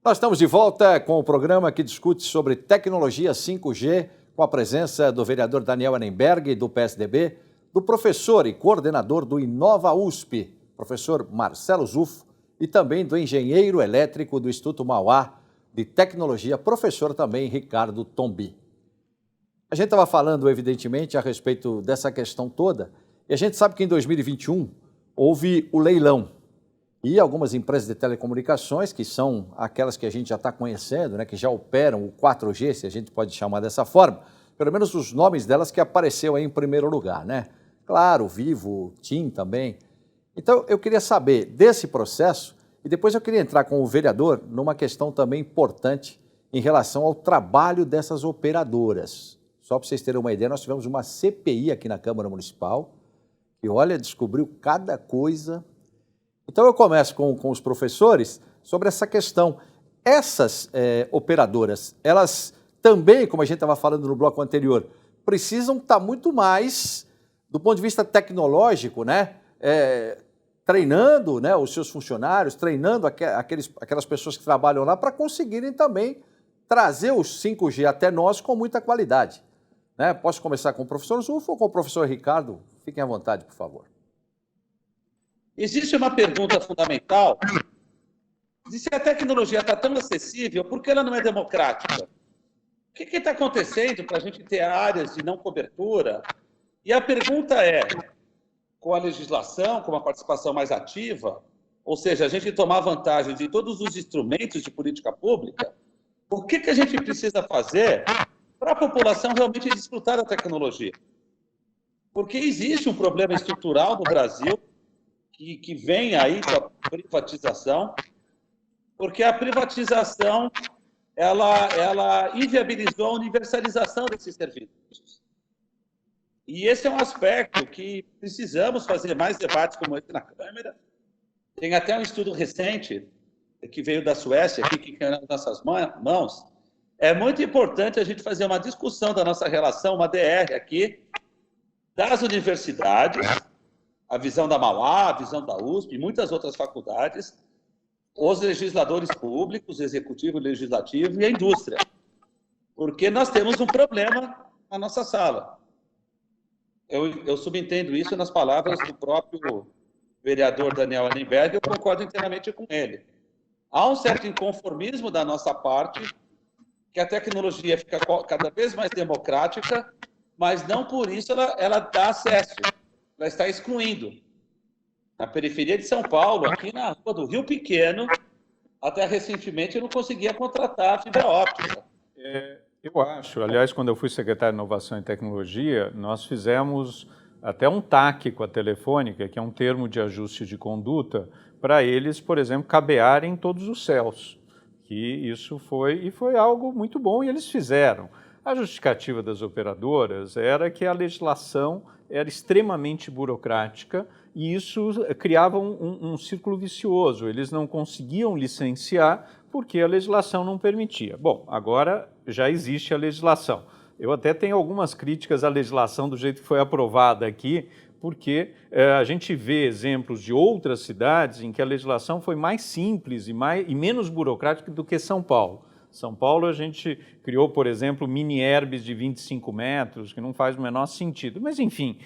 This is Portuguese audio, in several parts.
Nós estamos de volta com o programa que discute sobre tecnologia 5G, com a presença do vereador Daniel Annemberg, do PSDB, do professor e coordenador do Inova USP, professor Marcelo Zufo, e também do engenheiro elétrico do Instituto Mauá de Tecnologia, professor também Ricardo Tombi. A gente estava falando, evidentemente, a respeito dessa questão toda, e a gente sabe que em 2021 houve o leilão. E algumas empresas de telecomunicações, que são aquelas que a gente já está conhecendo, né, que já operam o 4G, se a gente pode chamar dessa forma, pelo menos os nomes delas que apareceu aí em primeiro lugar, né? Claro, Vivo, TIM também. Então, eu queria saber desse processo e depois eu queria entrar com o vereador numa questão também importante em relação ao trabalho dessas operadoras. Só para vocês terem uma ideia, nós tivemos uma CPI aqui na Câmara Municipal que, olha, descobriu cada coisa. Então, eu começo com os professores sobre essa questão. Essas operadoras, elas também, como a gente estava falando no bloco anterior, precisam estar muito mais, do ponto de vista tecnológico, né? Treinando, né, os seus funcionários, treinando aquelas pessoas que trabalham lá para conseguirem também trazer os 5G até nós com muita qualidade. Né? Posso começar com o professor Zufo ou com o professor Ricardo? Fiquem à vontade, por favor. Existe uma pergunta fundamental de se a tecnologia está tão acessível, por que ela não é democrática? O que está acontecendo para a gente ter áreas de não cobertura? E a pergunta é, com a legislação, com uma participação mais ativa, ou seja, a gente tomar vantagem de todos os instrumentos de política pública, o que a gente precisa fazer para a população realmente desfrutar da tecnologia? Porque existe um problema estrutural no Brasil que vem aí com a privatização, porque a privatização ela inviabilizou a universalização desses serviços. E esse é um aspecto que precisamos fazer mais debates como esse na Câmara. Tem até um estudo recente que veio da Suécia, aqui, que caiu nas nossas mãos. É muito importante a gente fazer uma discussão da nossa relação, uma DR aqui, das universidades, a visão da Mauá, a visão da USP, e muitas outras faculdades, os legisladores públicos, executivo, legislativo e a indústria. Porque nós temos um problema na nossa sala. Eu subentendo isso nas palavras do próprio vereador Daniel Annemberg, eu concordo inteiramente com ele. Há um certo inconformismo da nossa parte, que a tecnologia fica cada vez mais democrática, mas não por isso ela dá acesso. Ela está excluindo. Na periferia de São Paulo, aqui na rua do Rio Pequeno, até recentemente eu não conseguia contratar a fibra óptica. Eu acho, aliás, quando eu fui secretário de Inovação e Tecnologia, nós fizemos até um TAC com a Telefônica, que é um termo de ajuste de conduta, para eles, por exemplo, cabearem em todos os céus. Que isso foi algo muito bom e eles fizeram. A justificativa das operadoras era que a legislação era extremamente burocrática e isso criava um círculo vicioso. Eles não conseguiam licenciar porque a legislação não permitia. Bom, agora já existe a legislação. Eu até tenho algumas críticas à legislação do jeito que foi aprovada aqui, porque a gente vê exemplos de outras cidades em que a legislação foi mais simples e menos burocrática do que São Paulo. São Paulo a gente criou, por exemplo, mini-herbes de 25 metros, que não faz o menor sentido. Mas, enfim,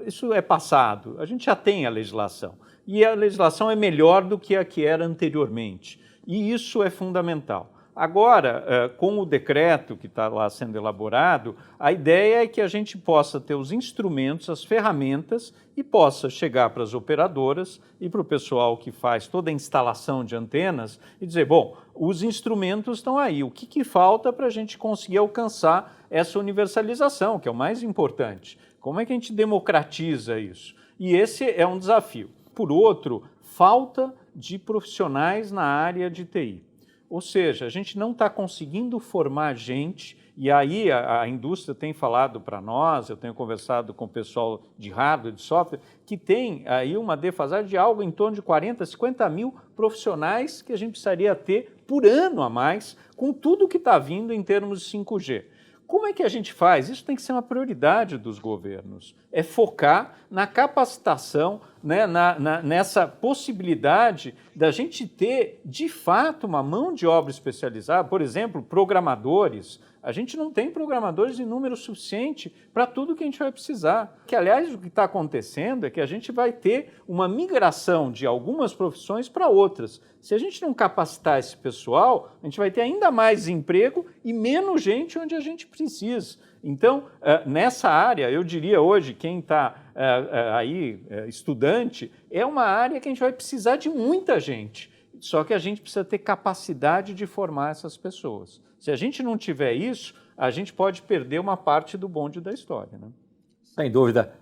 isso é passado. A gente já tem a legislação. E a legislação é melhor do que a que era anteriormente. E isso é fundamental. Agora, com o decreto que está lá sendo elaborado, a ideia é que a gente possa ter os instrumentos, as ferramentas e possa chegar para as operadoras e para o pessoal que faz toda a instalação de antenas e dizer, bom, os instrumentos estão aí, o que falta para a gente conseguir alcançar essa universalização, que é o mais importante? Como é que a gente democratiza isso? E esse é um desafio. Por outro, falta de profissionais na área de TI. Ou seja, a gente não está conseguindo formar gente, e aí a indústria tem falado para nós, eu tenho conversado com o pessoal de hardware, de software, que tem aí uma defasagem de algo em torno de 40, 50 mil profissionais que a gente precisaria ter por ano a mais, com tudo que está vindo em termos de 5G. Como é que a gente faz? Isso tem que ser uma prioridade dos governos. É focar na capacitação, né, nessa possibilidade da gente ter, de fato, uma mão de obra especializada. Por exemplo, programadores. A gente não tem programadores em número suficiente para tudo que a gente vai precisar. Que, aliás, o que está acontecendo é que a gente vai ter uma migração de algumas profissões para outras. Se a gente não capacitar esse pessoal, a gente vai ter ainda mais emprego e menos gente onde a gente precisa. Então, nessa área, eu diria hoje, quem está estudante, é uma área que a gente vai precisar de muita gente. Só que a gente precisa ter capacidade de formar essas pessoas. Se a gente não tiver isso, a gente pode perder uma parte do bonde da história, né? Sem dúvida.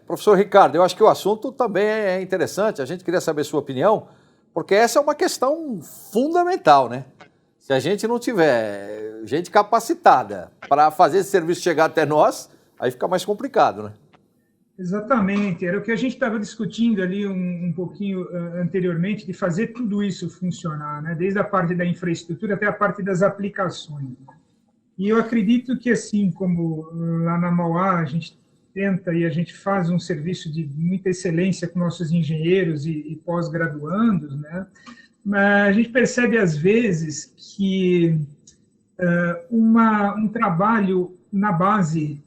Professor Ricardo, eu acho que o assunto também é interessante. A gente queria saber sua opinião, porque essa é uma questão fundamental, né? Se a gente não tiver gente capacitada para fazer esse serviço chegar até nós, aí fica mais complicado, né? Exatamente, era o que a gente estava discutindo ali um pouquinho anteriormente, de fazer tudo isso funcionar, né? Desde a parte da infraestrutura até a parte das aplicações. E eu acredito que, assim como lá na Mauá a gente tenta e a gente faz um serviço de muita excelência com nossos engenheiros e pós-graduandos, né? Mas a gente percebe, às vezes, que um trabalho na base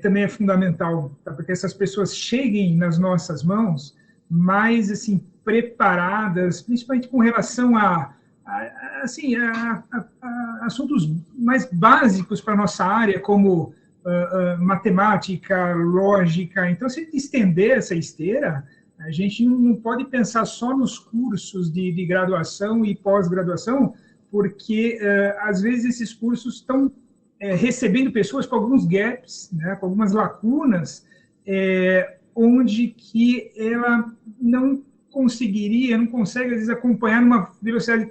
também é fundamental, tá? Para que essas pessoas cheguem nas nossas mãos mais assim preparadas, principalmente com relação a assuntos mais básicos para a nossa área, como matemática, lógica. Então, se estender essa esteira, a gente não pode pensar só nos cursos de graduação e pós-graduação, porque, às vezes, esses cursos estão recebendo pessoas com alguns gaps, né, com algumas lacunas, onde que ela não consegue, às vezes, acompanhar numa velocidade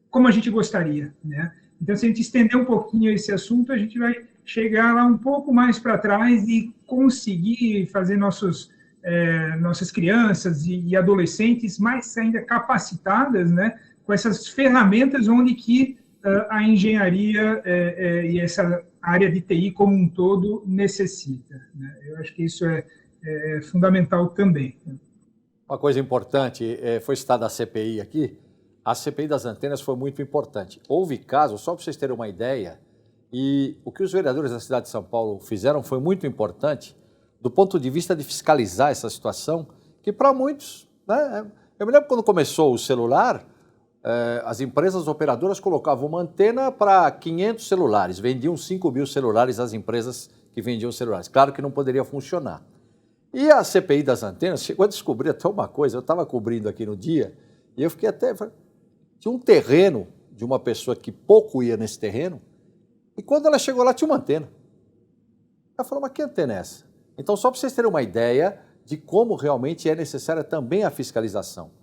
como a gente gostaria, né? Então, se a gente estender um pouquinho esse assunto, a gente vai chegar lá um pouco mais para trás e conseguir fazer nossas crianças e adolescentes mais ainda capacitadas, né, com essas ferramentas onde que a engenharia e essa área de TI como um todo necessita, né? Eu acho que isso é fundamental também. Uma coisa importante, foi citada a CPI aqui, a CPI das antenas foi muito importante. Houve casos, só para vocês terem uma ideia, e o que os vereadores da cidade de São Paulo fizeram foi muito importante do ponto de vista de fiscalizar essa situação, que para muitos, né, eu me lembro quando começou o celular, as empresas operadoras colocavam uma antena para 500 celulares, vendiam 5.000 celulares às empresas que vendiam celulares. Claro que não poderia funcionar. E a CPI das antenas chegou a descobrir até uma coisa, eu estava cobrindo aqui no dia, e eu fiquei até... Tinha um terreno de uma pessoa que pouco ia nesse terreno, e quando ela chegou lá tinha uma antena. Ela falou, mas que antena é essa? Então, só para vocês terem uma ideia de como realmente é necessária também a fiscalização.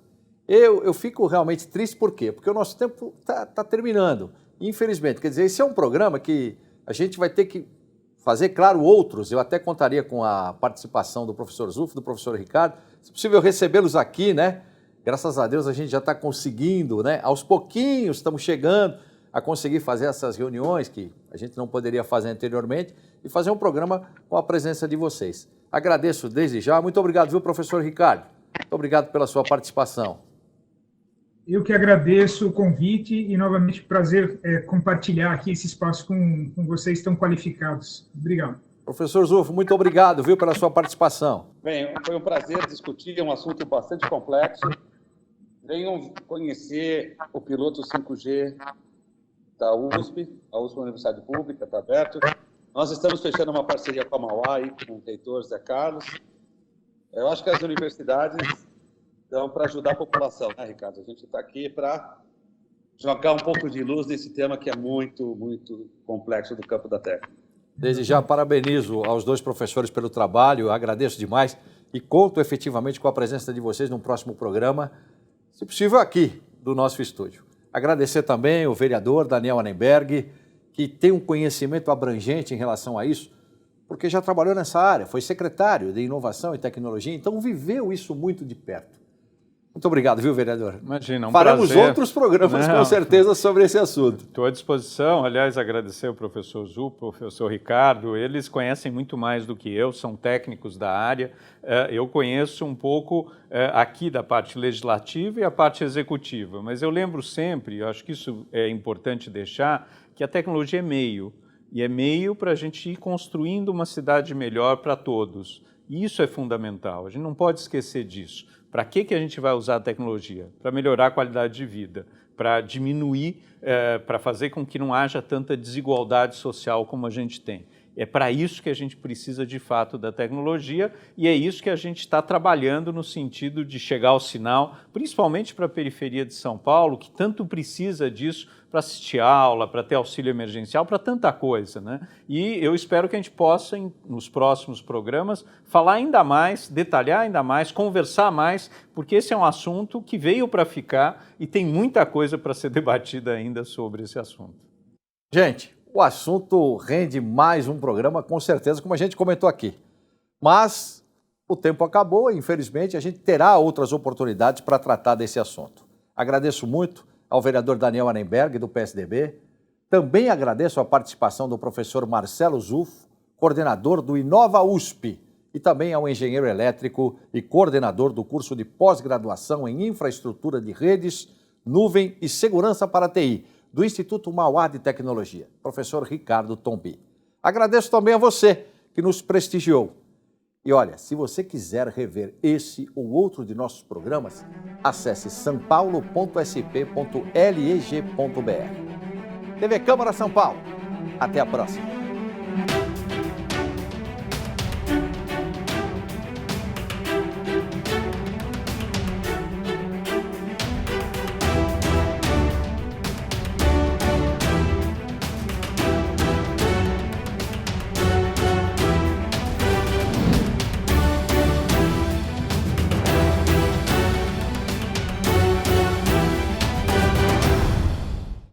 Eu fico realmente triste, por quê? Porque o nosso tempo está terminando, infelizmente. Quer dizer, esse é um programa que a gente vai ter que fazer, claro, outros. Eu até contaria com a participação do professor Zufo, do professor Ricardo. Se possível, recebê-los aqui, né? Graças a Deus a gente já está conseguindo, né? Aos pouquinhos estamos chegando a conseguir fazer essas reuniões que a gente não poderia fazer anteriormente e fazer um programa com a presença de vocês. Agradeço desde já. Muito obrigado, viu, professor Ricardo? Muito obrigado pela sua participação. Eu que agradeço o convite e, novamente, prazer compartilhar aqui esse espaço com vocês tão qualificados. Obrigado. Professor Zufo, muito obrigado, viu, pela sua participação. Bem, foi um prazer discutir, é um assunto bastante complexo. Venham conhecer o piloto 5G da USP, a USP é uma universidade pública, está aberto. Nós estamos fechando uma parceria com a Mauá, com o reitor Zé Carlos. Eu acho que as universidades dão para ajudar a população, né, Ricardo? A gente está aqui para jogar um pouco de luz nesse tema que é muito, muito complexo do campo da técnica. Desde já, parabenizo aos dois professores pelo trabalho, agradeço demais e conto efetivamente com a presença de vocês no próximo programa, se possível aqui, do nosso estúdio. Agradecer também o vereador Daniel Annemberg, que tem um conhecimento abrangente em relação a isso, porque já trabalhou nessa área, foi secretário de Inovação e Tecnologia, então viveu isso muito de perto. Muito obrigado, viu, vereador? Imagina, um Faremos prazer. outros programas, com certeza, sobre esse assunto. Estou à disposição. Aliás, agradecer ao professor Zup, ao professor Ricardo. Eles conhecem muito mais do que eu, são técnicos da área. Eu conheço um pouco aqui da parte legislativa e a parte executiva, mas eu lembro sempre, eu acho que isso é importante deixar, que a tecnologia é meio, e é meio para a gente ir construindo uma cidade melhor para todos. E isso é fundamental, a gente não pode esquecer disso. Para que a gente vai usar a tecnologia? Para melhorar a qualidade de vida, para diminuir, para fazer com que não haja tanta desigualdade social como a gente tem. É para isso que a gente precisa, de fato, da tecnologia e é isso que a gente está trabalhando no sentido de chegar ao sinal, principalmente para a periferia de São Paulo, que tanto precisa disso para assistir aula, para ter auxílio emergencial, para tanta coisa, né? E eu espero que a gente possa, nos próximos programas, falar ainda mais, detalhar ainda mais, conversar mais, porque esse é um assunto que veio para ficar e tem muita coisa para ser debatida ainda sobre esse assunto. Gente, o assunto rende mais um programa, com certeza, como a gente comentou aqui. Mas o tempo acabou e, infelizmente, a gente terá outras oportunidades para tratar desse assunto. Agradeço muito ao vereador Daniel Annemberg, do PSDB. Também agradeço a participação do professor Marcelo Zufo, coordenador do Inova USP, e também ao engenheiro elétrico e coordenador do curso de pós-graduação em Infraestrutura de Redes, Nuvem e Segurança para a TI, do Instituto Mauá de Tecnologia, professor Ricardo Tombi. Agradeço também a você que nos prestigiou. E olha, se você quiser rever esse ou outro de nossos programas, acesse sanpaulo.sp.leg.br. TV Câmara São Paulo. Até a próxima.